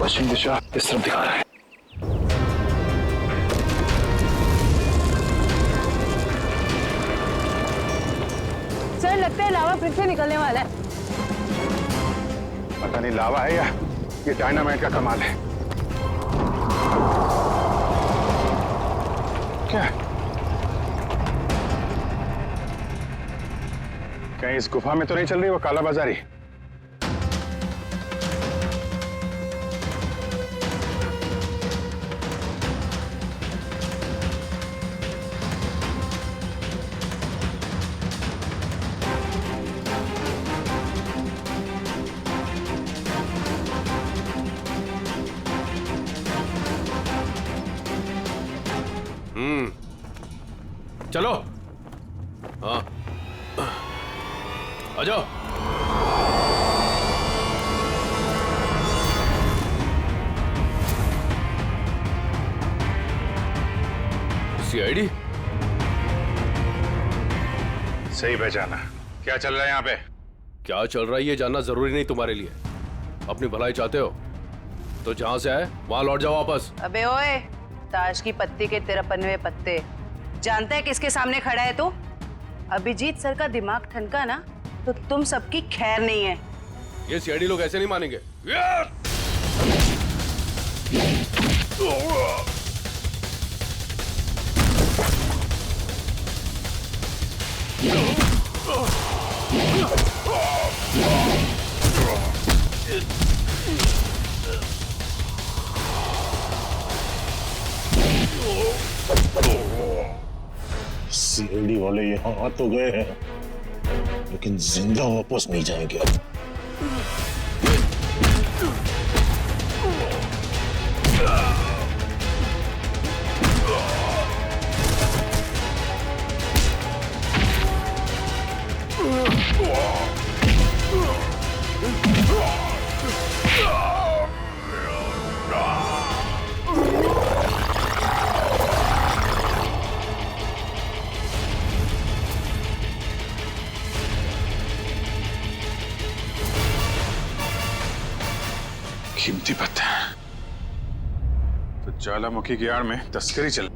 पश्चिम दिशा इस तरफ दिखा रहा है। सर लगता है लावा फिर से निकलने वाला है। पता नहीं लावा है या ये डायनामाइट का कमाल है। क्या कहीं इस गुफा में तो नहीं चल रही वो काला बाजारी? चलो। हाँ आ जाओ। सीआईडी सही पहचाना। क्या चल रहा है यहाँ पे? क्या चल रहा है ये जानना जरूरी नहीं तुम्हारे लिए। अपनी भलाई चाहते हो तो जहां से आए वहां लौट जाओ वापस। अबे ओए, ताश की पत्ती के 53 पत्ते। जानता है किसके सामने खड़ा है तू? अभिजीत सर का दिमाग ठनका ना तो तुम सबकी खैर नहीं है। ये सीआईडी लोग ऐसे नहीं मानेंगे। सीआईडी वाले यहाँ आ तो गए हैं लेकिन जिंदा वापस नहीं जाएंगे। कीमती पत्थर तो ज्वालामुखी की आड़ में तस्करी चल।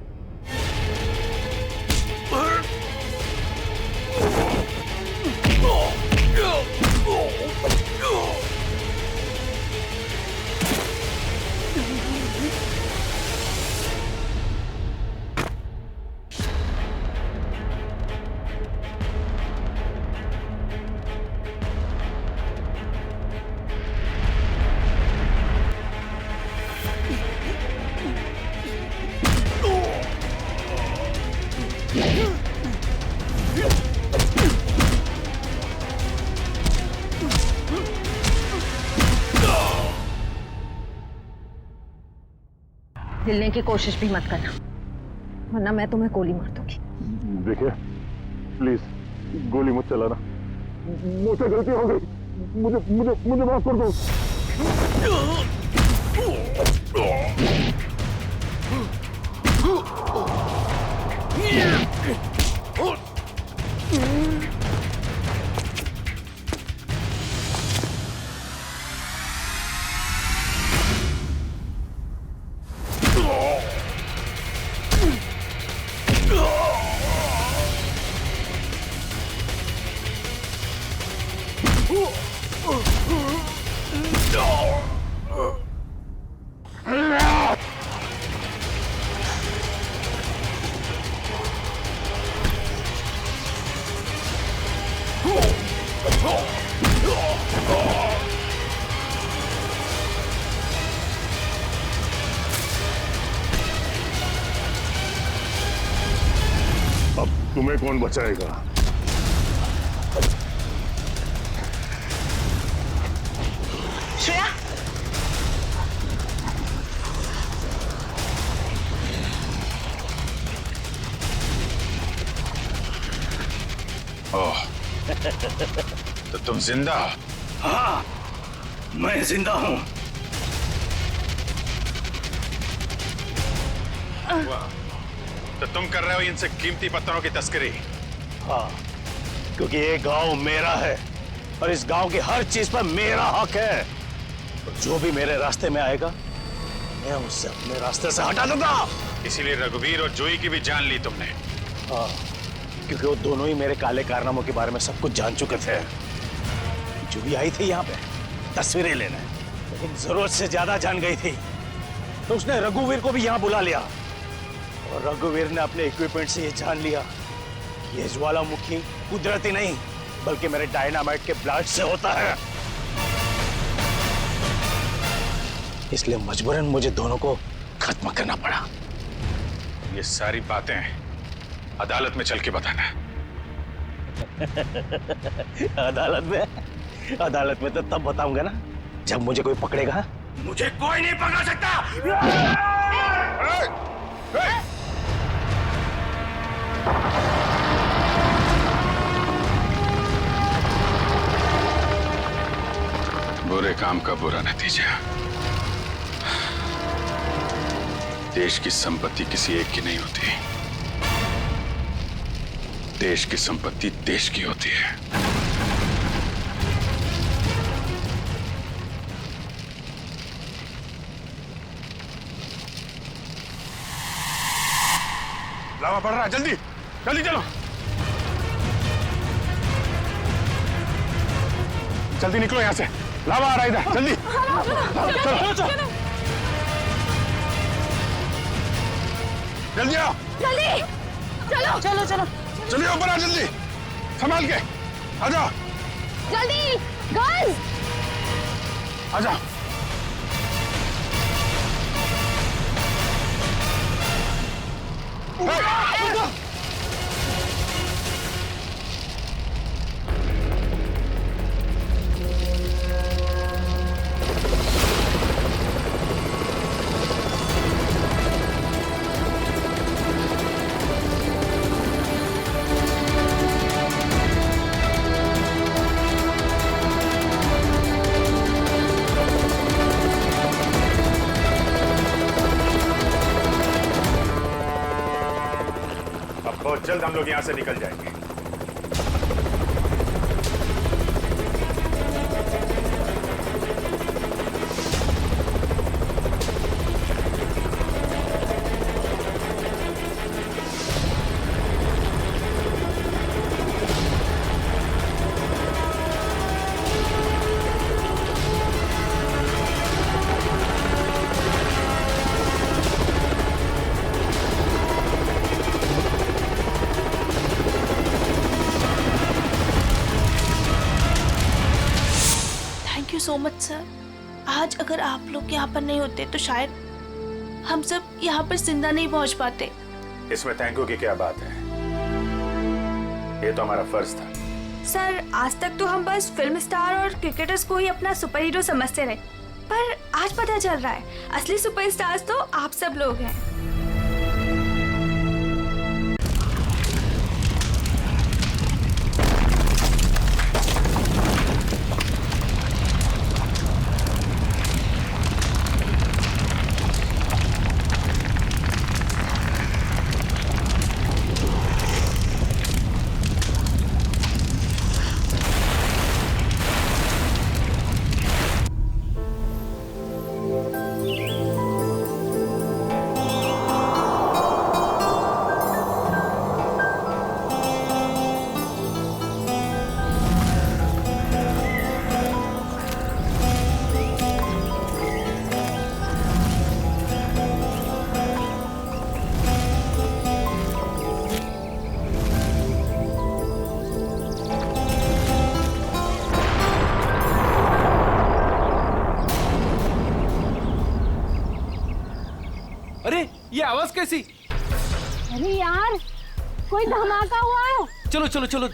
हिलने की कोशिश भी मत करना वरना मैं तुम्हें गोली मार दूंगी। देखिए प्लीज गोली मत चलाना। मुझसे गलती हो गई। मुझे मुझे मुझे माफ कर दो। अब तुम्हें कौन बचाएगा? श्रेया, ओह तो तुम जिंदा? हाँ मैं जिंदा हूं। तो तुम कर रहे हो इनसे कीमती पत्थरों की तस्करी? हाँ क्योंकि ये गांव मेरा है और इस गांव की हर चीज पर मेरा हक है। जो भी मेरे रास्ते में आएगा मैं उससे अपने रास्ते से हटा दूंगा। इसीलिए रघुवीर और जोई की भी जान ली तुमने। हाँ, क्योंकि वो दोनों ही मेरे काले कारनामों के बारे में सब कुछ जान चुके थे। जोई आई थी यहाँ पे तस्वीरें लेने, लेकिन जरूरत से ज्यादा जान गई थी, तो उसने रघुवीर को भी यहाँ बुला लिया। और रघुवीर ने अपने इक्विपमेंट से ये जान लिया कि ये ज्वालामुखी कुदरती नहीं बल्कि मेरे डायनामाइट के ब्लास्ट से होता है। इसलिए मजबूरन मुझे दोनों को खत्म करना पड़ा। ये सारी बातें अदालत में चल के बताना। अदालत में तो तब बताऊंगा ना जब मुझे कोई पकड़ेगा। मुझे कोई नहीं पकड़ सकता। बुरे काम का बुरा नतीजा। देश की संपत्ति किसी एक की नहीं होती, देश की संपत्ति देश की होती है। लावा पड़ रहा है, जल्दी जल्दी चलो, जल्दी निकलो यहां से। लावा आ रहा है इधर, जल्दी चलो चलो जल्दी आओ, जल्दी चलो चलो चलो जल्दी ऊपर आ, जल्दी संभाल के आ जाओ, जल्दी गर्ल्स आ जाओ। बहुत जल्द हम लोग यहां से निकल जाएंगे। So much sir. आज अगर आप लोग यहाँ पर नहीं होते तो शायद हम सब यहाँ पर जिंदा नहीं पहुँच पाते। इसमें थैंक यू की क्या बात है, ये तो हमारा फर्ज था। सर आज तक तो हम बस फिल्म स्टार और क्रिकेटर्स को ही अपना सुपर हीरो समझते रहे, पर आज पता चल रहा है असली सुपरस्टार्स तो आप सब लोग हैं। ये आवाज कैसी? अरे यार कोई धमाका हुआ है। चलो चलो चलो।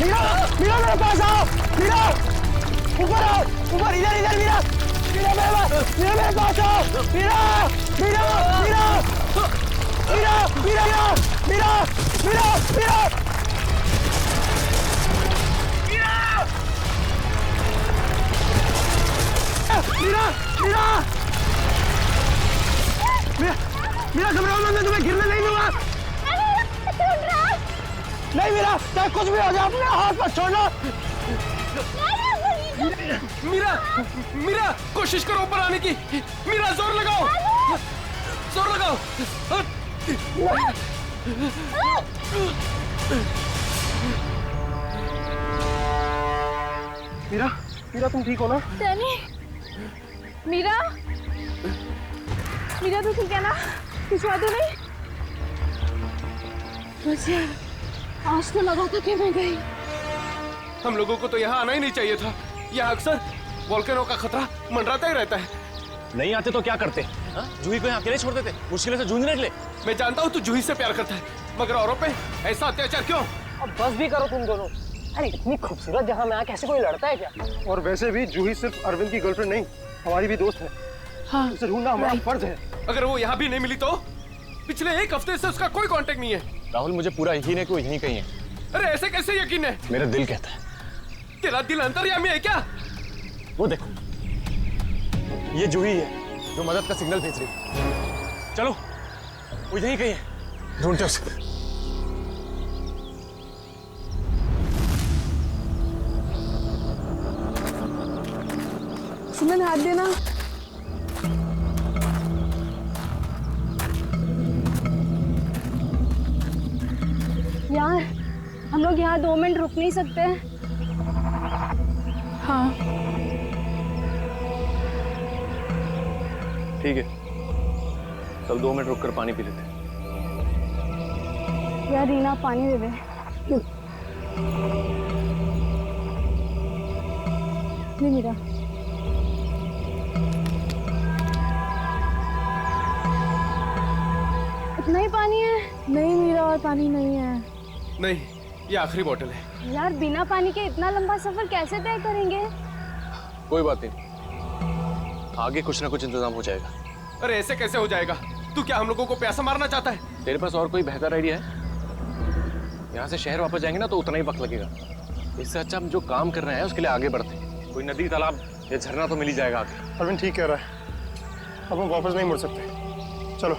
मीरा, मीरा मेरे पास आओ, मीरा, ऊपर आओ, ऊपर, इधर इधर मीरा, मीरा मेरे पास आओ, मीरा, मीरा, मीरा, मीरा, मीरा, मीरा, मीरा, मीरा, मीरा, मीरा, मीरा, मीरा घबराओ मत, मैं तुम्हें गिरने नहीं दूंगा। नहीं मीरा, चाहे कुछ भी हो जाए अपने हाथ पर छोड़ना। मीरा, मीरा, कोशिश करो ऊपर आने की। मीरा, जोर लगाओ, जोर लगाओ। मीरा, मीरा तुम ठीक हो ना? डैनी, मीरा, मीरा तो ठीक है ना? कुछ बात तो नहीं? बस यार, आज तो लगा था कि मैं गई। हम लोगों को तो यहाँ आना ही नहीं चाहिए था। यहाँ अक्सर वोल्केनो का खतरा मंडराता ही रहता है। नहीं आते तो क्या करते? जूही को यहाँ अकेले छोड़ देते, मुश्किल से जूझने निकले। मैं जानता हूँ तू जूही से प्यार करता है, मगर औरों पे ऐसा अत्याचार क्यों? अब बस भी करो तुम दोनों। अरे इतनी खूबसूरत जगह में आके ऐसे कोई लड़ता है क्या? और वैसे भी जूही सिर्फ अरविंद की गर्लफ्रेंड नहीं, हमारी भी दोस्त है। हाँ, उसे ढूंढना हमारा फर्ज है। अगर वो यहाँ भी नहीं मिली तो? पिछले एक हफ्ते से उसका कोई कांटेक्ट नहीं है। राहुल, मुझे पूरा यकीन है कि वो यहीं कहीं है। अरे ऐसे कैसे यकीन है? मेरा दिल कहता है। तेरा दिल अंतर्यामी है क्या? वो देखो, ये जूही है जो मदद का सिग्नल भेज रही है। चलो, वो यहीं कहीं है, ढूंढते उसे। सुमन, हाथ देना। यार, हम लोग यहाँ 2 मिनट रुक नहीं सकते? हाँ। ठीक है, चल 2 मिनट रुक कर पानी पी लेते हैं। यार रीना, पानी दे दे। नहीं मीरा। इतना ही पानी है? नहीं मीरा, और पानी नहीं है। नहीं, ये आखिरी बोतल है। यार बिना पानी के इतना लंबा सफर कैसे तय करेंगे? कोई बात नहीं, आगे कुछ ना कुछ इंतजाम हो जाएगा। अरे ऐसे कैसे हो जाएगा? तू क्या हम लोगों को प्यासा मारना चाहता है? तेरे पास और कोई बेहतर आइडिया है? यहाँ से शहर वापस जाएंगे ना तो उतना ही वक्त लगेगा। इससे अच्छा हम जो काम कर रहे हैं उसके लिए आगे बढ़ते हैं। कोई नदी, तालाब या झरना तो मिल ही जाएगा आगे। अरविंद ठीक कह रहा है, अब हम वापस नहीं मुड़ सकते। चलो।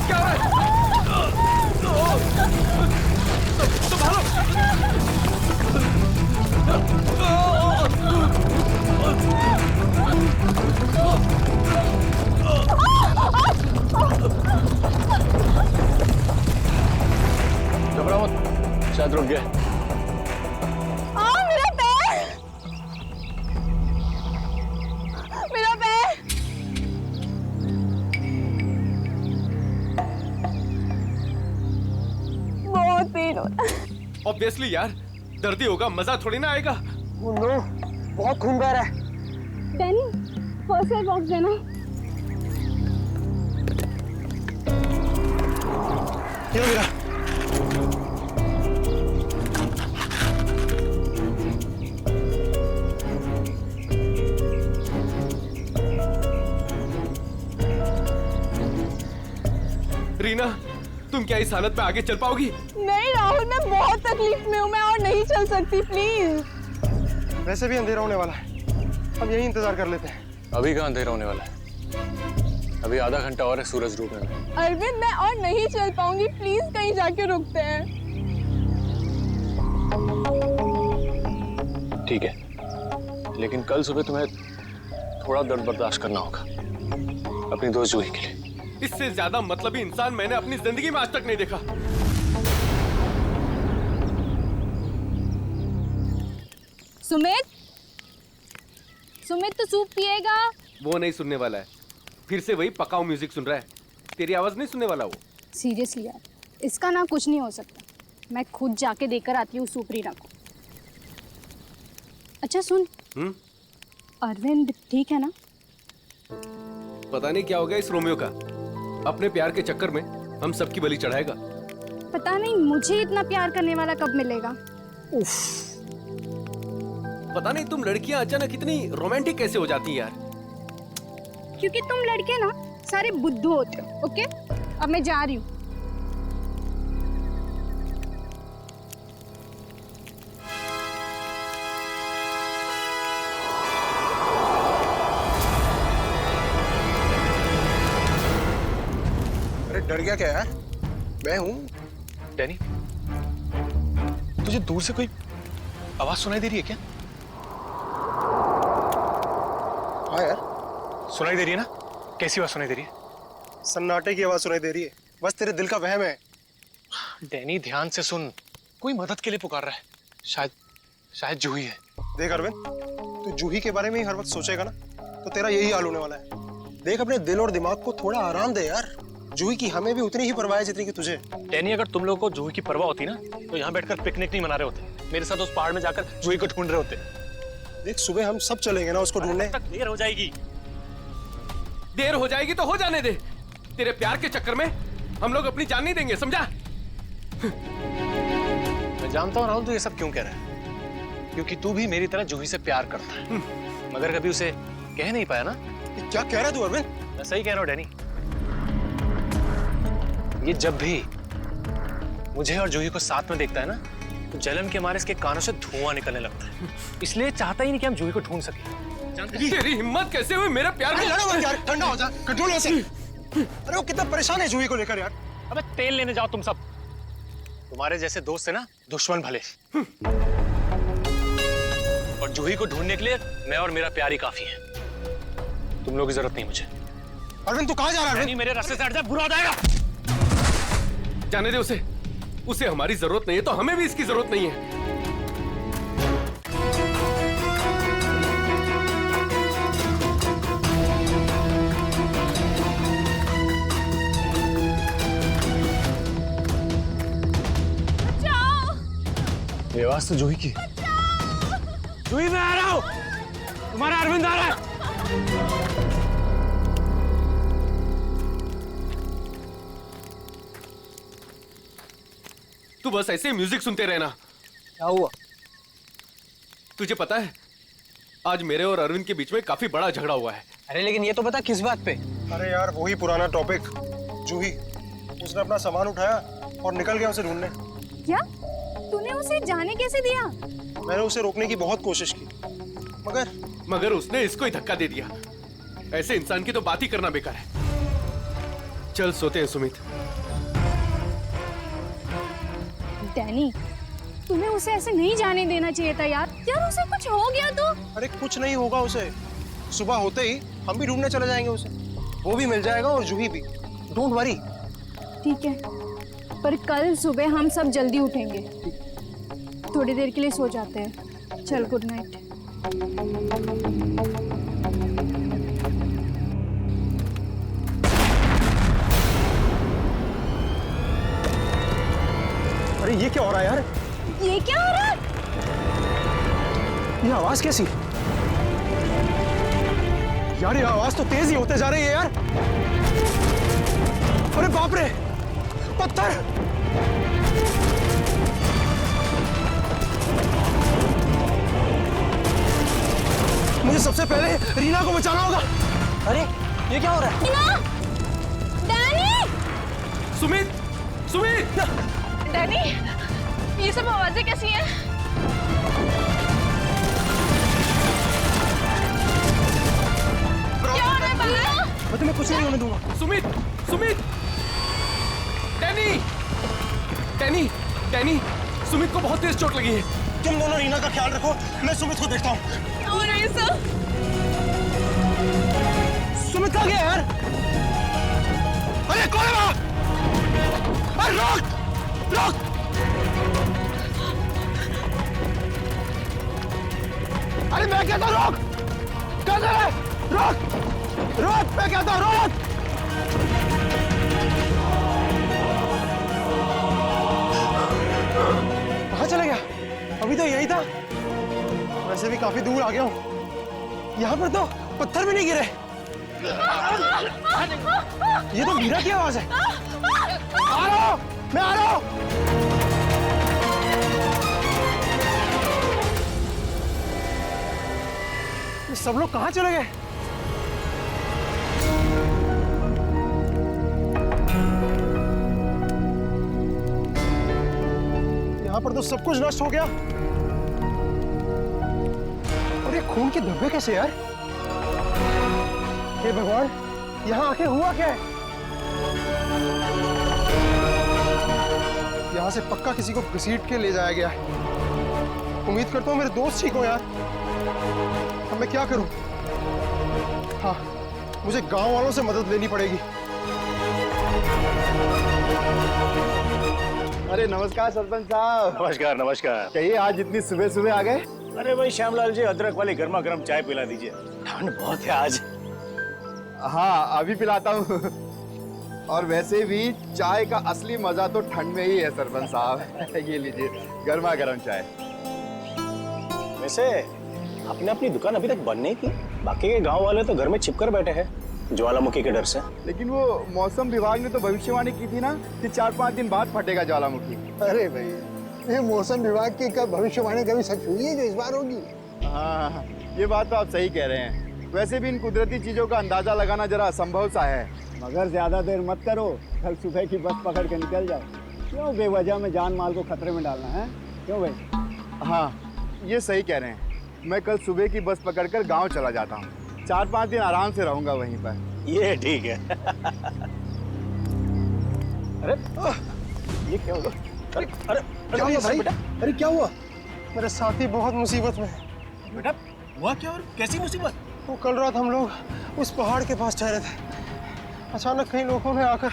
क्या हो रहा है? घबराओ मत, शायद रुक गया। मेरा पैर! मेरा पैर! बहुत पेन हो रहा है। ऑब्वियसली यार, दर्द ही होगा, मजा थोड़ी ना आएगा। Oh no, बहुत खून बह रहा है। डैनी, फर्स्ट एड बॉक्स देना। ये मेरा। रीना, तुम क्या इस हालत में आगे चल पाओगी? नहीं राहुल, मैं बहुत तकलीफ में हूँ, मैं और नहीं चल सकती, प्लीज। वैसे भी अंधेरा होने वाला है, अब यही इंतजार कर लेते हैं। अभी कहाँ अंधेरा होने वाला है? अभी आधा घंटा और है सूरज डूबने में। अरविंद, मैं और नहीं चल पाऊंगी, प्लीज कहीं जाके रुकते हैं। ठीक है, लेकिन कल सुबह तुम्हें थोड़ा दर्द बर्दाश्त करना होगा अपनी दोस्त जूही के लिए। इससे ज्यादा मतलबी इंसान मैंने अपनी जिंदगी में आज तक नहीं देखा। सुमित, सुमित तो सूप पिएगा? वो नहीं सुनने वाला है, फिर से वही पकाऊ म्यूजिक सुन रहा है। तेरी आवाज नहीं सुनने वाला वो। सीरियसली यार, इसका ना कुछ नहीं हो सकता। मैं खुद जाके देकर आती हूँ सुप्रीना को। अच्छा सुन, अरविंद ठीक है ना? पता नहीं क्या हो गया इस रोमियो का, अपने प्यार के चक्कर में हम सबकी बलि चढ़ाएगा। पता नहीं मुझे इतना प्यार करने वाला कब मिलेगा। उफ, पता नहीं तुम लड़कियां अचानक इतनी रोमांटिक कैसे हो जाती हैं यार। क्योंकि तुम लड़के ना सारे बुद्धू होते हो। ओके, अब मैं जा रही हूँ। अरे डर गया क्या यार? मैं हूँ। डैनी, तुझे दूर से कोई आवाज सुनाई दे रही है क्या? हाँ यार, सुनाई दे रही है ना? कैसी आवाज सुनाई दे रही है? सन्नाटे की आवाज सुनाई दे रही है। बस तेरे दिल का वहम है। डैनी ध्यान से सुन, कोई मदद के लिए पुकार रहा है। शायद जूही है। देख अरविंद, तू जूही के बारे में ही हर वक्त सोचेगा ना तो तेरा यही हाल होने वाला है। देख, अपने दिल और दिमाग को थोड़ा आराम दे यार। जूही की हमें भी उतनी ही परवाह है जितनी की तुझे। डैनी, अगर तुम लोगों को जूही की परवाह होती ना तो यहाँ बैठकर पिकनिक नहीं मना रहे होते, मेरे साथ उस पहाड़ में जाकर जूही को ढूंढ रहे होते। देख, सुबह हम सब चलेंगे ना उसको ढूंढने। तक देर हो जाएगी। देर हो जाएगी तो हो जाने दे, तेरे प्यार के चक्कर में हम लोग अपनी जान नहीं देंगे, समझा? मैं जानता हूँ राहुल, तू ये सब क्यों कह रहा है, क्योंकि तू भी मेरी तरह जूही से प्यार करता है, मगर कभी उसे कह नहीं पाया ना। क्या कह रहा है तू अरविंद? मैं सही कह रहा हूँ डैनी। ये जब भी मुझे और जूही को साथ में देखता है ना तो जलन के मारे इसके कानों से धुआं निकलने लगता है, इसलिए चाहता ही नहीं कि हम जूही को ढूंढ सके। तेरी हिम्मत कैसे हुई मेरे प्यार में? लड़ो मत यार, ठंडा हो जा, कंट्रोल ऐसे। अरे वो कितना परेशान है जूही को लेकर यार। अबे तेल लेने जाओ तुम सब, तुम्हारे जैसे दोस्त है ना दुश्मन भले। और जूही को ढूंढने के लिए मैं और मेरा प्यार ही काफी है, तुम लोगों की जरूरत नहीं मुझे। अरविंद तू कहाँ जा रहा है? मेरे रास्ते से हट जा, बुरा हो जाएगा। जाने दे उसे हमारी जरूरत नहीं है तो हमें भी इसकी जरूरत नहीं है। ये आवाज तो जूही की। जूही, मैं आ रहा हूं, तुम्हारा अरविंद आ रहा है। तू बस ऐसे म्यूजिक सुनते रहना। क्या हुआ? तुझे पता है आज मेरे और अरविंद के बीच में काफी बड़ा झगड़ा हुआ है। अरे लेकिन ये तो बता किस बात पे? अरे यार, वही पुराना टॉपिक। जूही, उसने अपना सामान उठाया और निकल गया उसे ढूंढने। क्या? तूने उसे जाने कैसे दिया? मैंने उसे रोकने की बहुत कोशिश की, मगर उसने इसको ही धक्का दे दिया। ऐसे इंसान की तो बात ही करना बेकार है। चल सोते हैं सुमित। डैनी, तुम्हें उसे ऐसे नहीं जाने देना चाहिए था यार। यार उसे कुछ हो गया तो? अरे कुछ नहीं होगा उसे। सुबह होते ही हम भी ढूंढने चले जाएंगे उसे। वो भी मिल जाएगा और जूही भी। Don't worry. ठीक है, पर कल सुबह हम सब जल्दी उठेंगे। थोड़ी देर के लिए सो जाते हैं। चल, गुड नाइट। अरे ये क्या हो रहा है यार? ये क्या हो रहा है? ये आवाज कैसी? यार ये आवाज तो तेज ही होते जा रही है यार। अरे बाप रे, पत्थर! मुझे सबसे पहले रीना को बचाना होगा। अरे ये क्या हो रहा है? रीना! डैनी! सुमित! डैनी, ये सब आवाजें कैसी हैं? क्या हो रहा है बाहर? मैं तुम्हें कुछ नहीं होने दूंगा। सुमित! डैनी, सुमित को बहुत तेज चोट लगी है। तुम दोनों रीना का ख्याल रखो, मैं सुमित को देखता हूँ। क्या हो रहा है सब? सुमित कहाँ गया यार? अरे कौन है वहाँ? अरे रोक! अरे मैं कहता हूँ रोक! कहाँ जा रहा है? रोक! मैं कहता हूँ रोक! अभी तो यही था। वैसे भी काफी दूर आ गया हूँ। यहाँ पर तो पत्थर भी नहीं गिरे। ये तो मीरा की आवाज है। आ रहा हूँ, मैं आ रहा हूँ। ये सब लोग कहाँ चले गए? यहाँ पर तो सब कुछ नष्ट हो गया। और ये खून के धब्बे कैसे यार? हे भगवान, यहाँ आके हुआ क्या है? यहाँ से पक्का किसी को घसीट के ले जाया गया है। उम्मीद करता हूँ मेरे दोस्त ठीक हो यार। अब मैं क्या करूँ? हाँ, मुझे गांव वालों से मदद लेनी पड़ेगी। अरे नमस्कार सरपंच साहब। नमस्कार नमस्कार। कहिए आज इतनी सुबह सुबह आ गए? अरे भाई श्यामलाल जी, अदरक वाली गर्मा गर्म चाय पिला दीजिए, ठंड बहुत है आज। हाँ अभी पिलाता हूँ। और वैसे भी चाय का असली मजा तो ठंड में ही है सरपंच साहब। ये लीजिए गर्मा गर्म चाय। वैसे आपने अपनी दुकान अभी तक बंद नहीं की? बाकी के गांव वाले तो घर में छिपकर बैठे हैं ज्वालामुखी के डर से। लेकिन वो मौसम विभाग ने तो भविष्यवाणी की थी ना कि 4-5 दिन बाद फटेगा ज्वालामुखी। अरे भाई, ये मौसम विभाग की कब भविष्यवाणी कभी सच हुई है जो इस बार होगी? हाँ ये बात तो आप सही कह रहे हैं। वैसे भी इन कुदरती चीजों का अंदाजा लगाना जरा असंभव सा है। मगर ज्यादा देर मत करो, कल सुबह की बस पकड़ के निकल जाओ। क्यों बेवजह में जान माल को खतरे में डालना है? क्यों भाई? हाँ ये सही कह रहे हैं। मैं कल सुबह की बस पकड़कर गांव चला जाता हूँ। 4-5 दिन आराम से रहूंगा वहीं पर। ये ठीक है। अरे ये क्या हुआ? अरे अरे क्या हुआ भाई? अरे क्या हुआ? मेरे साथी बहुत मुसीबत में है। बेटा हुआ क्या और कैसी मुसीबत? वो कल रात हम लोग उस पहाड़ के पास ठहरे थे। अचानक कई लोगों ने आकर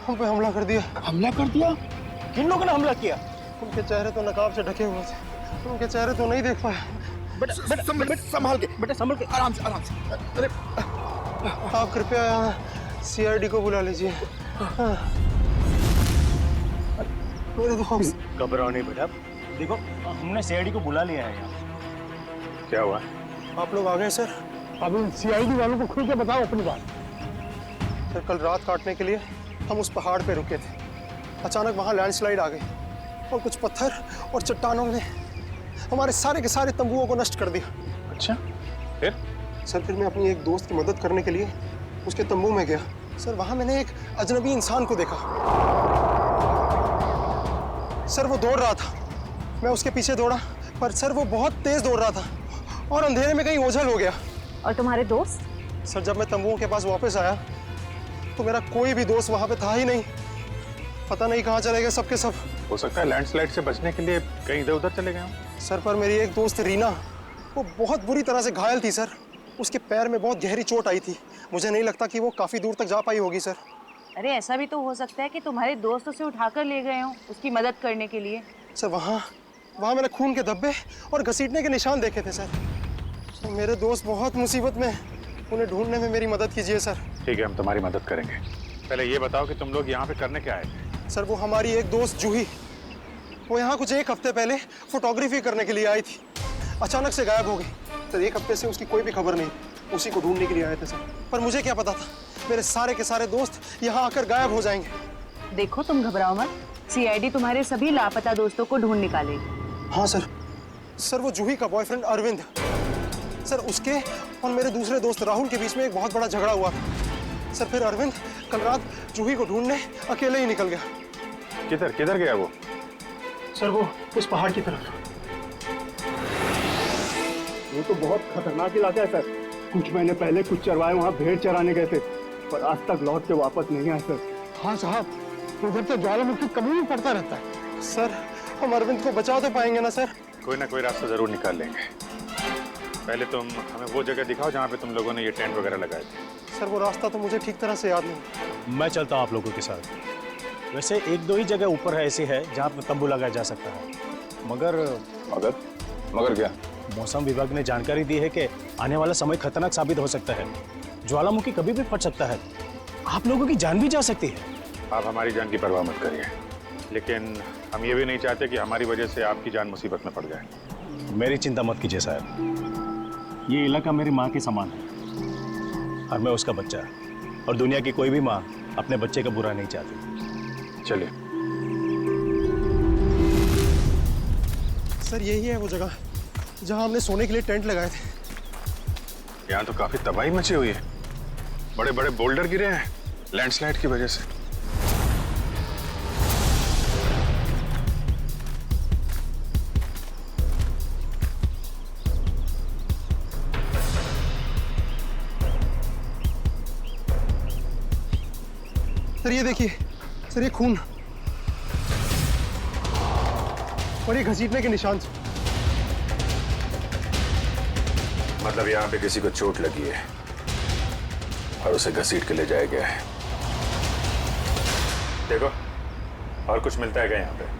हम पे हमला कर दिया। हमला कर दिया? किन लोगों ने हमला किया? उनके चेहरे तो नकाब से ढके हुए थे। उनके चेहरे तो नहीं देख पाया। बेटा संभाल के, बेटा संभल के, आराम से आराम से। अरे आप कृपया सीआईडी को बुला लीजिए। मेरे दोस्त। घबराओ नहीं बेटा, देखो हमने सीआईडी को बुला लिया है यहाँ। क्या हुआ? आप लोग आ गए सर? अब सीआईडी वालों को खुल के बताओ अपनी बात। सर कल रात काटने के लिए हम उस पहाड़ पे रुके थे। अचानक वहाँ लैंडस्लाइड आ गई और कुछ पत्थर और चट्टानों ने हमारे सारे के सारे तंबुओं को नष्ट कर दिया। अच्छा फिर? सर फिर मैं अपनी एक दोस्त की मदद करने के लिए उसके तंबू में गया। सर वहाँ मैंने एक अजनबी इंसान को देखा। सर वो दौड़ रहा था, मैं उसके पीछे दौड़ा, पर सर वो बहुत तेज दौड़ रहा था और अंधेरे में कहीं ओझल हो गया। और तुम्हारे दोस्त? सर जब मैं तंबुओं के पास वापस आया तो मेरा कोई भी दोस्त वहाँ पे था ही नहीं। पता नहीं कहाँ चले गए सबके सब। हो सकता है लैंडस्लाइड से बचने के लिए कहीं इधर उधर चले गए हों। सर पर मेरी एक दोस्त रीना, वो बहुत बुरी तरह से घायल थी सर। उसके पैर में बहुत गहरी चोट आई थी। मुझे नहीं लगता कि वो काफी दूर तक जा पाई होगी सर। अरे ऐसा भी तो हो सकता है कि तुम्हारे दोस्त उसे उठाकर ले गए हों उसकी मदद करने के लिए। सर वहाँ मैंने खून के धब्बे और घसीटने के निशान देखे थे सर। मेरे दोस्त बहुत मुसीबत में हैं। उन्हें ढूंढने में मेरी मदद कीजिए सर। ठीक है, हम तुम्हारी मदद करेंगे। पहले ये बताओ कि तुम लोग यहाँ पे करने क्या आए थे? सर वो हमारी एक दोस्त जूही, वो यहाँ कुछ 1 हफ्ते पहले फोटोग्राफी करने के लिए आई थी। अचानक से गायब हो गई। सर 1 हफ्ते से उसकी कोई भी खबर नहीं। उसी को ढूंढने के लिए आए थे सर। पर मुझे क्या पता था मेरे सारे के सारे दोस्त यहाँ आकर गायब हो जाएंगे। देखो तुम घबराओ मत, सीआईडी तुम्हारे सभी लापता दोस्तों को ढूंढ निकालेगी। हाँ सर। सर वो जूही का बॉयफ्रेंड अरविंद, सर उसके और मेरे दूसरे दोस्त राहुल के बीच में एक बहुत बड़ा झगड़ा हुआ था। सर फिर अरविंद कल रात जूही को ढूंढने अकेले ही निकल गया। किधर गया वो? सर वो उस पहाड़ की तरफ। वो तो बहुत खतरनाक इलाका है सर। कुछ महीने पहले कुछ चरवाए वहाँ भेड़ चराने गए थे, पर आज तक लौट के वापस नहीं आए सर। हाँ साहब, उधर से ज्वालामुखी कभी भी पड़ता रहता है। सर हम अरविंद को बचा तो पाएंगे ना सर? कोई ना कोई रास्ता जरूर निकाल लेंगे। पहले तुम हमें वो जगह दिखाओ जहाँ पे तुम लोगों ने ये टेंट वगैरह लगाए थे। सर वो रास्ता तो मुझे ठीक तरह से याद नहीं। मैं चलता हूँ आप लोगों के साथ। वैसे 1-2 ही जगह ऊपर है ऐसी है जहाँ पर तंबू लगाया जा सकता है। मगर क्या? मौसम विभाग ने जानकारी दी है कि आने वाला समय खतरनाक साबित हो सकता है। ज्वालामुखी कभी भी फट सकता है, आप लोगों की जान भी जा सकती है। आप हमारी जान की परवाह मत करिए, लेकिन हम ये भी नहीं चाहते कि हमारी वजह से आपकी जान मुसीबत में पड़ जाए। मेरी चिंता मत कीजिए साहब, ये इलाका मेरी माँ के समान है और मैं उसका बच्चा, और दुनिया की कोई भी माँ अपने बच्चे का बुरा नहीं चाहती। चलिए। सर यही है वो जगह जहां हमने सोने के लिए टेंट लगाए थे। यहाँ तो काफी तबाही मची हुई है, बड़े बड़े बोल्डर गिरे हैं लैंडस्लाइड की वजह से। सर ये देखिए, सर ये खून और ये घसीटने के निशान। मतलब यहाँ पे किसी को चोट लगी है और उसे घसीट के ले जाया गया है। देखो और कुछ मिलता है क्या यहाँ पे?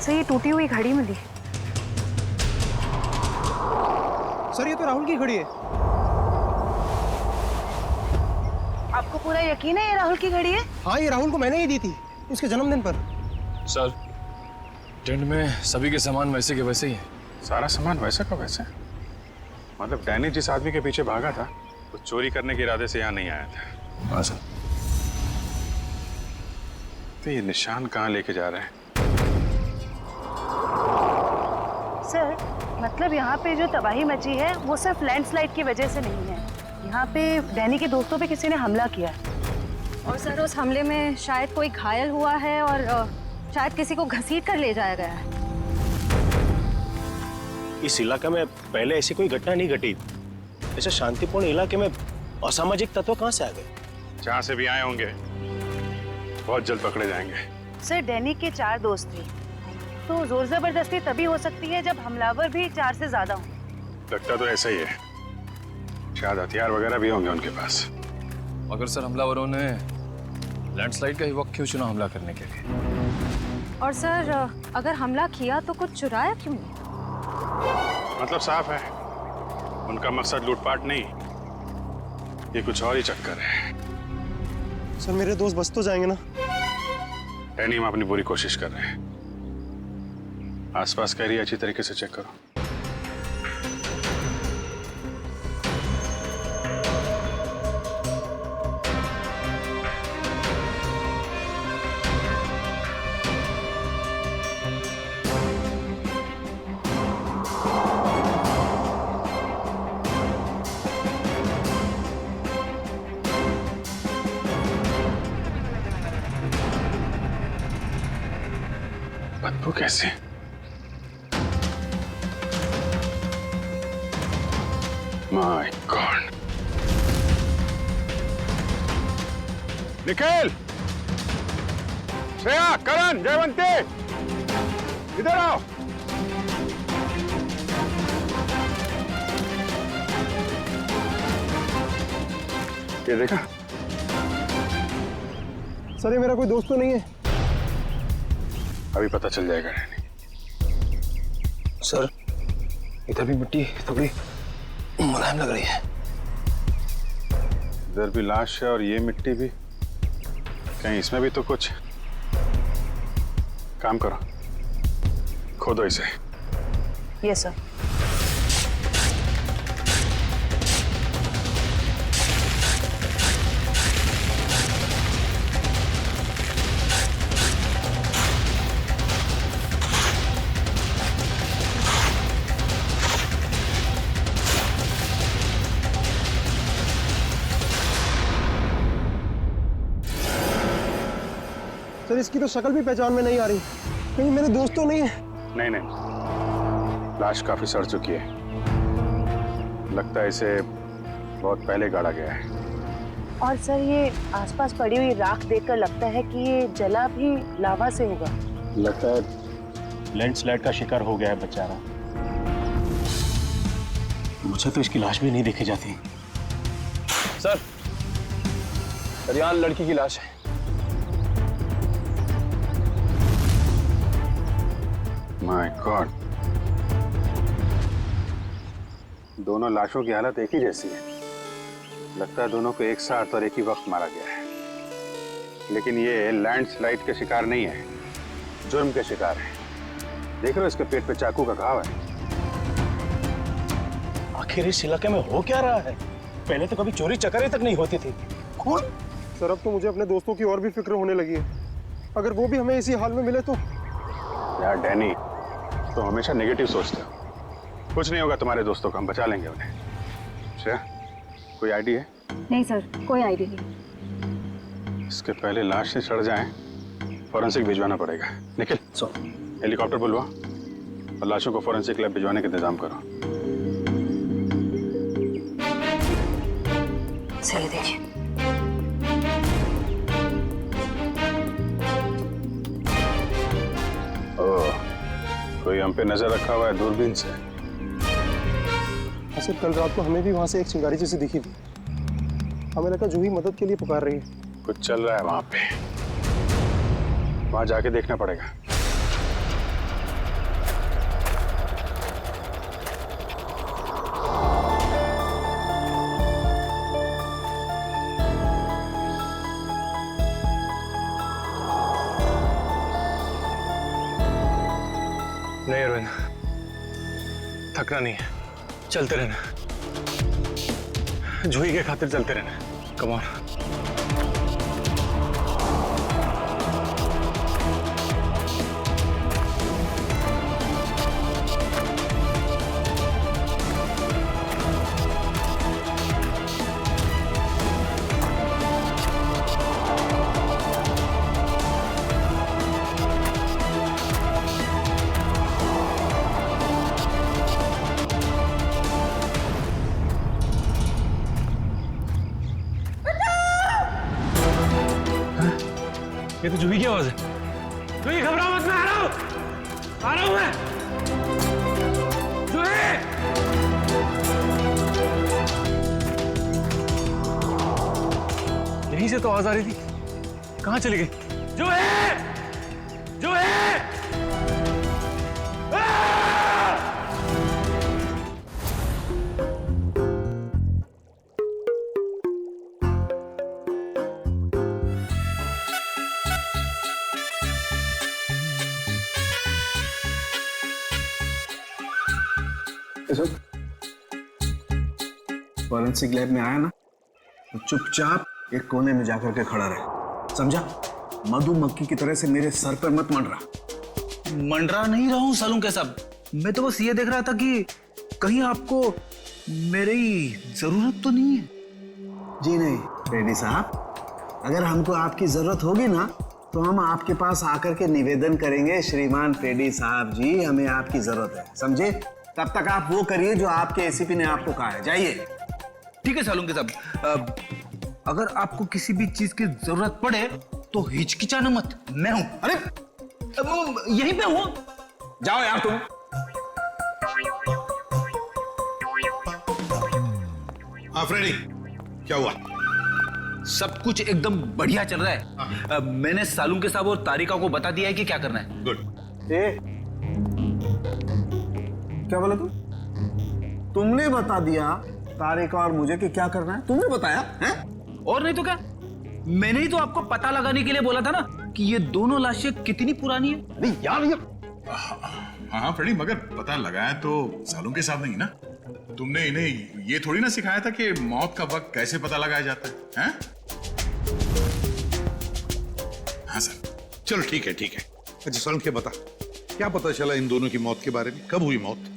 सर ये टूटी हुई घड़ी मिली। सर ये तो राहुल की घड़ी है। आपको पूरा यकीन है ये राहुल की घड़ी है? हाँ ये राहुल को मैंने ही दी थी उसके जन्मदिन पर। सर टेंट में सभी के सामान वैसे के वैसे ही है। सारा सामान वैसे का वैसे? मतलब डैनी जिस आदमी के पीछे भागा था वो चोरी करने के इरादे से यहाँ नहीं आया था। हाँ सर। तो ये निशान कहाँ लेके जा रहे हैं? सर मतलब यहाँ पे जो तबाही मची है वो सिर्फ लैंडस्लाइड की वजह से नहीं है, यहाँ पे डैनी के दोस्तों पे किसी ने हमला किया है। और सर उस हमले में शायद कोई घायल हुआ है और शायद किसी को घसीट कर ले जाया गया है। इस इलाके में पहले ऐसी कोई घटना नहीं घटी। ऐसे शांतिपूर्ण इलाके में असामाजिक तत्व कहाँ से आ गए? जहाँ से भी आए होंगे बहुत जल्द पकड़े जाएंगे। सर डैनी के 4 दोस्त थे, तो जोर जबरदस्ती तभी हो सकती है जब हमलावर भी 4 से ज्यादा हों। लगता तो ऐसा ही है, शायद हथियार वगैरह भी होंगे उनके पास। मगर सर हमलावरों ने लैंडस्लाइड का ही वक्त क्यों चुना हमला करने के लिए? और सर अगर हमला किया तो कुछ चुराया क्यों नहीं? मतलब साफ है उनका मकसद लूटपाट नहीं, ये कुछ और ही चक्कर है। सर मेरे दोस्त बच तो जाएंगे ना? डैनी हम अपनी पूरी कोशिश कर रहे हैं। आसपास का एरिया अच्छी तरीके से चेक करो। बदबू कैसे? My god. निखिल, श्रेया, करण, जयवंती, इधर आओ। ये देखा? सर ये मेरा कोई दोस्त तो नहीं है? अभी पता चल जाएगा डैनी। सर इधर भी मिट्टी थोड़ी मुलायम लग रही है। इधर भी लाश है और ये मिट्टी भी, कहीं इसमें भी तो कुछ। काम करो, खोदो इसे। Yes sir. सर इसकी तो शक्ल भी पहचान में नहीं आ रही, कहीं मेरे दोस्त तो नहीं है? नहीं नहीं, लाश काफी सड़ चुकी है, लगता है इसे बहुत पहले गाड़ा गया है। और सर ये आसपास पड़ी हुई राख देखकर लगता है कि ये जला भी लावा से होगा। लगता है लैंडस्लाइड का शिकार हो गया है बेचारा। मुझे तो इसकी लाश भी नहीं देखी जाती। सर यहाँ लड़की की लाश है। माय गॉड, दोनों लाशों की हालत एक ही जैसी है। लगता है दोनों को एक साथ और एक ही वक्त मारा गया है। लेकिन ये लैंडस्लाइड के शिकार नहीं है, जुर्म के शिकार है। देख रहे हो इसके पेट पे चाकू का घाव है। आखिर इस इलाके में हो क्या रहा है? पहले तो कभी चोरी चकारी तक नहीं होती थी। कौन? सर अब तो मुझे अपने दोस्तों की और भी फिक्र होने लगी है। अगर वो भी हमें इसी हाल में मिले तो। यार डैनी, तो हमेशा नेगेटिव सोचते हो। कुछ नहीं होगा तुम्हारे दोस्तों को, हम बचा लेंगे उन्हें। अच्छा, कोई आईडी है? नहीं सर, कोई आईडी नहीं। इसके पहले लाश से सड़ जाए, फॉरेंसिक भिजवाना पड़ेगा। निखिल, हेलीकॉप्टर बुलवा और लाशों को फॉरेंसिक लैब भिजवाने का इंतजाम करो। सही देखिए। कोई हम पे नजर रखा हुआ है दूरबीन से। सर कल रात को हमें भी वहां से एक चिंगारी जैसी दिखी थी। हमें लगा जूही मदद के लिए पुकार रही है। कुछ चल रहा है वहां पे, वहां जाके देखना पड़ेगा। नहीं अरविंद, थकना नहीं है, चलते रहना। जूही के खातिर चलते रहना। Come on. ये तो जूही की आवाज है। जूही घबराओ मत, मैं आ रहा हूं मैं। जूही! यहीं से तो आवाज आ रही थी, कहां चली गई? जूही! जूही! फॉरेंसिक लैब में आया ना तो चुपचाप एक कोने में जाकर के खड़ा रहे, समझा? मधुमक्खी की तरह से मेरे सर पर मत मंडरा। मंडरा नहीं रहा हूं सालूं के सब। मैं तो बस ये देख रहा था कि कहीं आपको मेरी जरूरत तो नहीं है। जी नहीं रेड्डी साहब, अगर हमको आपकी जरूरत होगी ना तो हम आपके पास आकर के निवेदन करेंगे, श्रीमान रेड्डी साहब जी हमें आपकी जरूरत है, समझे? तब तक आप वो करिए जो आपके एसीपी ने आपको कहा है, जाइए। ठीक है सालूं के साहब, अगर आपको किसी भी चीज की जरूरत पड़े तो हिचकिचाना मत, मैं हूं। अरे यहीं पे हूं, जाओ यार तुम। हाँ फ्रेडी, क्या हुआ? सब कुछ एकदम बढ़िया चल रहा है। मैंने सालूं के साहब और तारिका को बता दिया है कि क्या करना है। गुड। क्या बोला तुमने बता दिया तारिका और मुझे कि क्या करना है? तुमने बताया है? और नहीं तो क्या, मैंने ही तो आपको पता लगाने के लिए बोला था ना कि ये दोनों लाशें कितनी पुरानी है। अरे यार ये हाँ फ्रेडी, मगर पता लगाया तो सालों के साथ नहीं ना। तुमने इन्हें ये थोड़ी ना सिखाया था कि मौत का वक्त कैसे पता लगाया जाता है, हैं? हाँ सर, चलो ठीक है ठीक है। अच्छा सालों के बता, क्या पता चला इन दोनों की मौत के बारे में? कब हुई मौत?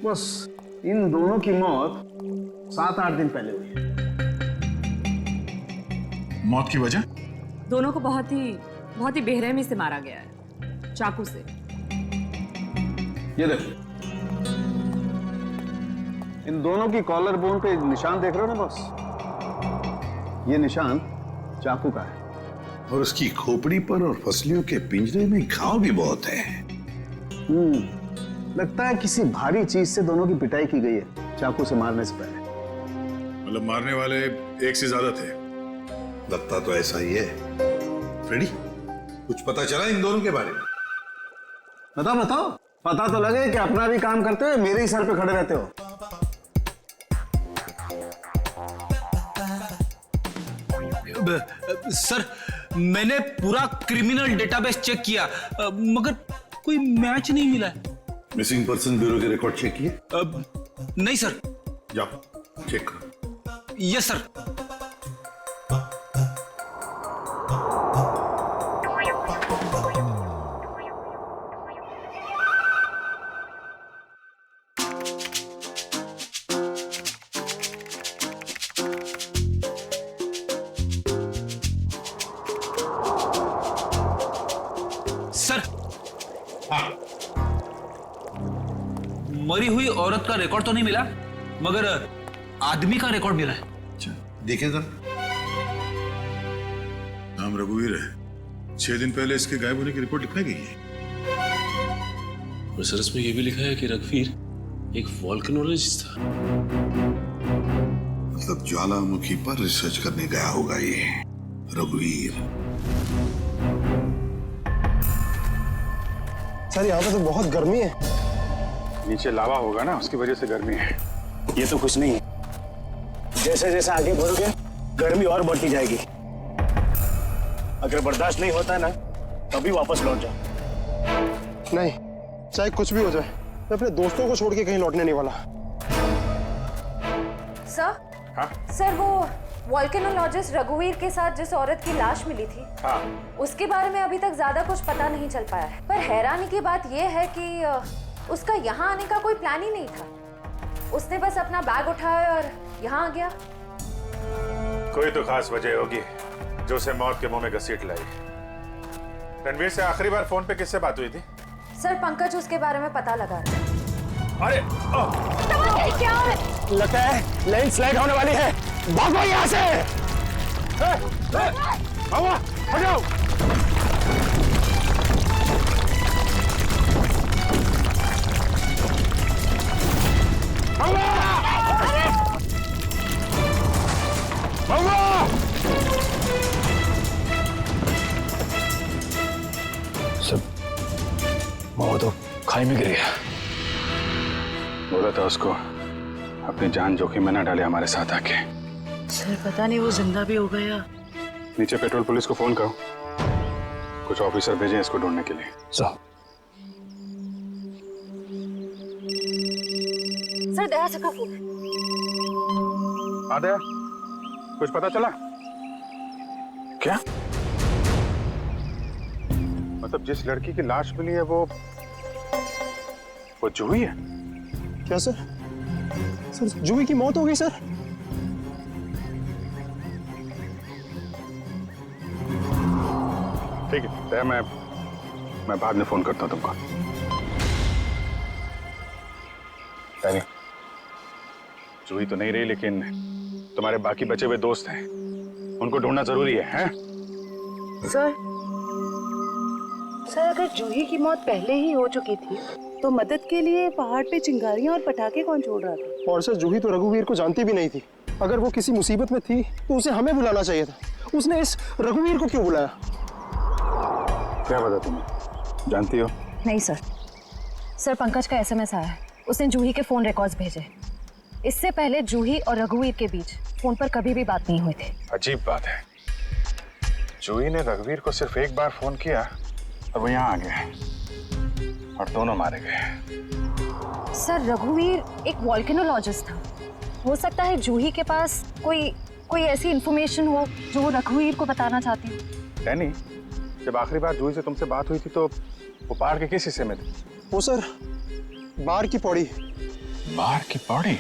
बस इन दोनों की मौत 7-8 दिन पहले हुई। मौत की वजह? दोनों को बहुत ही बेरहमी से मारा गया है, चाकू से। ये देखो, इन दोनों की कॉलर बोन पे निशान देख रहे हो ना? बस ये निशान चाकू का है। और उसकी खोपड़ी पर और फसलियों के पिंजरे में घाव भी बहुत है। लगता है किसी भारी चीज से दोनों की पिटाई की गई है चाकू से मारने से पहले। मतलब मारने वाले एक से ज्यादा थे? लगता तो ऐसा ही है। फ्रेडी, कुछ पता चला इन दोनों के बारे में? बताओ बताओ, पता तो लगे कि अपना भी काम करते हो, मेरे ही सर पे खड़े रहते हो। सर, मैंने पूरा क्रिमिनल डेटाबेस चेक किया, मगर कोई मैच नहीं मिला। मिसिंग पर्सन ब्यूरो के रिकॉर्ड चेक किए? नहीं सर। जाओ चेक करो। Yes sir. सर, मरी हुई औरत का रिकॉर्ड तो नहीं मिला, मगर आदमी का रिकॉर्ड मिला है। अच्छा, देखिए सर। नाम रघुवीर है। 6 दिन पहले इसके गायब होने की रिपोर्ट लिखाई गई है। और सर इसमें यह भी लिखा है कि रघुवीर एक वोल्केनोलॉजिस्ट था। मतलब ज्वालामुखी पर रिसर्च करने गया होगा ये रघुवीर। सर यहाँ पे तो बहुत गर्मी है। नीचे लावा होगा ना, उसकी वजह से गर्मी है। ये तो कुछ नहीं है। जैसे जैसे आगे बढ़ोगे गर्मी और बढ़ती जाएगी। अगर बर्दाश्त नहीं होता ना, तभी वापस लौट जाओ। नहीं, चाहे कुछ भी हो जाए, मैं अपने दोस्तों को छोड़ के कहीं लौटने नहीं वाला। सर, सर वो वोल्केनोलॉजिस्ट रघुवीर के साथ जिस औरत की लाश मिली थी, उसके बारे में अभी तक ज्यादा कुछ पता नहीं चल पाया है। पर हैरानी की बात यह है कि उसका यहाँ आने का कोई प्लान ही नहीं था। उसने बस अपना बैग उठाया और यहाँ आ गया। कोई तो खास वजह होगी जो उसे मौत के मुंह में घसीट लाई। रणवीर से आखिरी बार फोन पे किससे बात हुई थी? सर, पंकज उसके बारे में पता लगा रहा है। अरे क्या है? लगता है लैंडस्लाइड होने वाली है। भागो यहाँ से। हटाओ। सब वो तो खाई में गिर गया। बोला था उसको अपनी जान जोखिम में न डाले हमारे साथ आके। सर पता नहीं वो जिंदा भी हो गया। नीचे पेट्रोल पुलिस को फोन करो, कुछ ऑफिसर भेजें इसको ढूंढने के लिए। सर, दया से का फोन। दया, कुछ पता चला क्या? मतलब जिस लड़की की लाश मिली है वो जूही है? क्या सर? सर, जूही की मौत हो गई सर। ठीक है दया, मैं बाद में फोन करता हूं तुमको। जूही तो नहीं रही, लेकिन तुम्हारे बाकी बचे हुए दोस्त हैं, उनको ढूंढना जरूरी है, हैं? सर, अगर जूही की मौत पहले ही हो चुकी थी तो मदद के लिए पहाड़ पे चिंगारियां और पटाखे कौन छोड़ रहा था? और सर, जूही तो रघुवीर को जानती भी नहीं थी। अगर वो किसी मुसीबत में थी तो उसे हमें बुलाना चाहिए था। उसने इस रघुवीर को क्यों बुलाया? क्या पता तुम्हें, जानती हो? नहीं सर। सर, पंकज का एसएमएस आया है। उसने जूही के फोन रिकॉर्ड्स भेजे। इससे पहले जूही और रघुवीर के बीच फोन पर कभी भी बात नहीं हुई थी। अजीब बात है, जूही ने रघुवीर को सिर्फ एक बार फोन किया और वो यहाँ आ गया और दोनों मारे गए। सर, रघुवीर एक वोल्केनोलॉजिस्ट था। हो सकता है जूही के पास कोई ऐसी इंफॉर्मेशन हो जो वो रघुवीर को बताना चाहती हो। डैनी, जब आखिरी बार जूही से तुमसे बात हुई थी तो वो पहाड़ के किस हिस्से में थी? वो सर, बाहर की पौड़ी। बाहर की पौड़ी?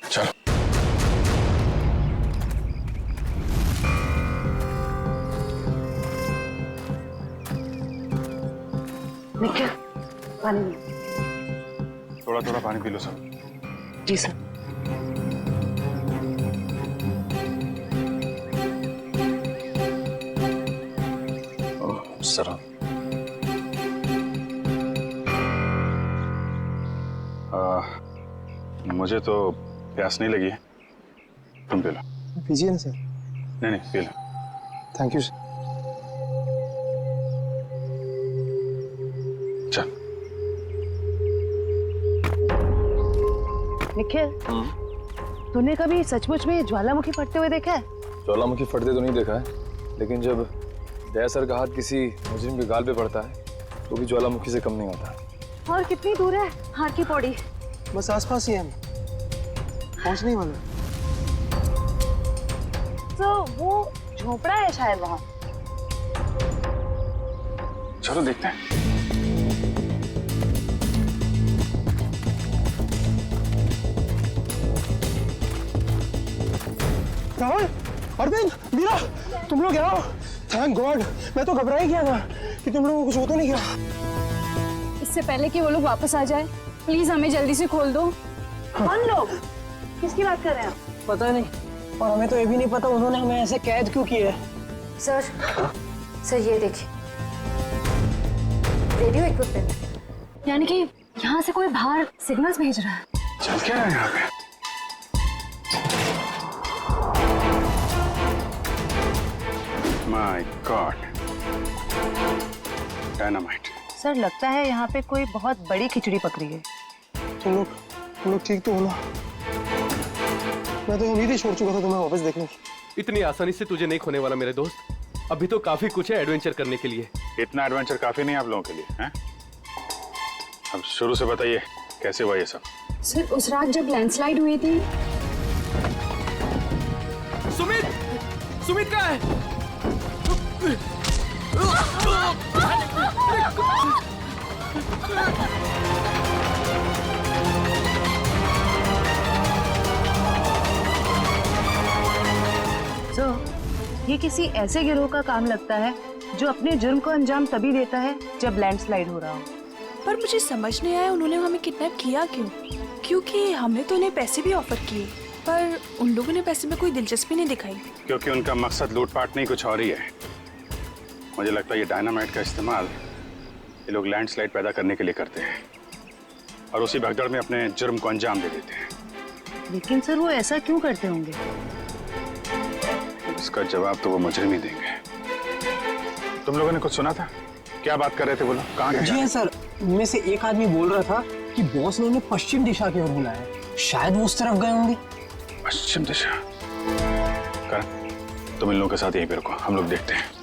चलो। निखिल, पानी। थोड़ा थोड़ा पानी पी लो सब। जी सर। सर, मुझे तो प्यास नहीं लगी है, तुम पी लो। पीजिए ना सर। नहीं P low. Thank you sir. चल। निखिल, तूने कभी सचमुच में ज्वालामुखी फटते हुए देखा है? ज्वालामुखी फटते तो नहीं देखा है, लेकिन जब दया सर का हाथ किसी मुजरिम के गाल पे पड़ता है तो भी ज्वालामुखी से कम नहीं होता। और कितनी दूर है हार की पौड़ी? बस आसपास ही है, हम पहुंचने वाले हैं। तो वो झोपड़ा है शायद वहाँ। चलो देखते हैं। राहुल, अरविंद, मीरा, तुम लोग यहाँ हो? थैंक गॉड, मैं तो घबरा ही गया था कि तुम लोगों को कुछ हो तो नहीं गया। इससे पहले कि वो लोग वापस आ जाए, प्लीज हमें जल्दी से खोल दो। कौन लोग? किसकी बात कर रहे हैं आप? पता नहीं, और हमें तो ये भी नहीं पता उन्होंने हमें ऐसे कैद क्यों किया है। सर ये देखिए, रेडियो इक्विपमेंट। यानी कि यहाँ से कोई बाहर सिग्नल्स भेज रहा है। चल क्या है यहाँ पे? My God, dynamite. सर लगता है यहाँ पे कोई बहुत बड़ी खिचड़ी पकड़ी है। तुम लोग ठीक तो हो ना? मैं तो उम्मीद ही छोड़ चुका था तुम्हें वापस देखने की। इतनी आसानी से तुझे नहीं खोने वाला मेरे दोस्त। अभी तो काफी कुछ है एडवेंचर करने के लिए। इतना एडवेंचर काफी नहीं आप लोगों के लिए, हैं? अब शुरू से बताइए कैसे हुआ ये सब? सर उस रात जब लैंडस्लाइड हुई थी। सुमित कहाँ है? ये किसी ऐसे गिरोह का काम लगता है जो अपने जुर्म को अंजाम तभी देता है जब लैंडस्लाइड हो रहा हो। पर मुझे समझ नहीं आया उन्होंने हमें किडनैप किया क्यों? क्योंकि हमने तो उन्हें पैसे भी ऑफर किए, पर उन लोगों ने पैसे में कोई दिलचस्पी नहीं दिखाई। क्योंकि उनका मकसद लूटपाट नहीं, कुछ और ही है। मुझे लगता है ये डायनामाइट का इस्तेमाल ये लोग लैंडस्लाइड पैदा करने के लिए करते हैं और उसी भगदड़ में अपने जुर्म को अंजाम दे देते हैं। लेकिन सर वो ऐसा क्यों करते होंगे? इसका जवाब तो वो मुजरिम ही देंगे। तुम लोगों ने कुछ सुना था? क्या बात कर रहे थे वो लोग? कहाँ गए? जी हाँ सर, उनमें से एक आदमी बोल रहा था कि बॉस ने उन्हें पश्चिम दिशा की ओर बुलाया है। शायद वो उस तरफ गए होंगे। पश्चिम दिशा? करण, तुम इन लोगों के साथ यहीं पे रुको, हम लोग देखते हैं।